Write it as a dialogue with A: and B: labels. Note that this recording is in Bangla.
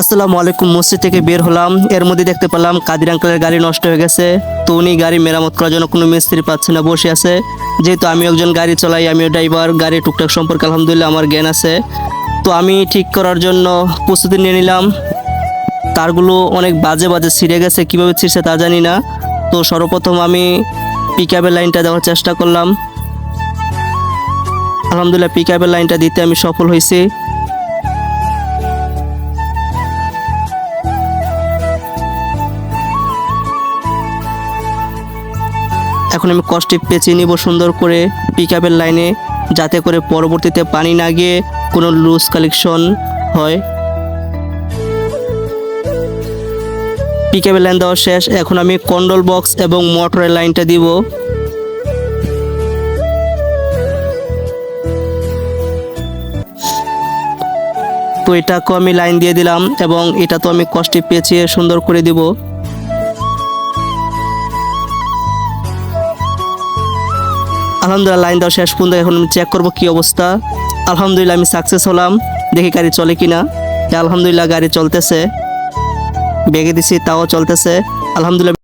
A: আসসালামু আলাইকুম। মসজিদ থেকে বের হলাম, এর মধ্যে দেখতে পেলাম কাদির আঙ্কেলের গাড়ি নষ্ট হয়ে গেছে। তো উনি গাড়ি মেরামত করার জন্য কোনো মিস্ত্রি পাচ্ছে না, বসে আছে। যেহেতু আমি একজন গাড়ি চালাই, আমিও ড্রাইভার, গাড়ি টুকটাক সম্পর্কে আলহামদুলিল্লাহ আমার জ্ঞান আছে। তো আমি ঠিক করার জন্য প্রস্তুতি নিয়ে নিলাম। তারগুলো অনেক বাজে বাজে ছিঁড়ে গেছে, কীভাবে ছিঁড়ছে তা জানি না। তো সর্বপ্রথম আমি পিকআপের লাইনটা দেওয়ার চেষ্টা করলাম। আলহামদুলিল্লাহ পিকআপের লাইনটা দিতে আমি সফল হয়েছি। এখন আমি কষ্টে পেঁচিয়ে নিব সুন্দর করে পিকআপের লাইনে, যাতে করে পরবর্তীতে পানি না গিয়ে কোনো লুজ কালেকশন হয়। পিকআপের লাইন দেওয়া শেষ, এখন আমি কন্ট্রোল বক্স এবং মোটরের লাইনটা দিব। তো এটাকেও আমি লাইন দিয়ে দিলাম এবং এটা তো আমি কষ্টে পেঁচিয়ে সুন্দর করে দিব। আলহামদুলিল্লাহ লাইন দেওয়া শেষ পর্যন্ত এখন আমি চেক করবো কি অবস্থা। আলহামদুলিল্লাহ আমি সাকসেস হলাম। দেখি গাড়ি চলে কিনা। আলহামদুলিল্লাহ গাড়ি চলতেছে, বেগে দিছি তাও চলতেছে আলহামদুলিল্লাহ।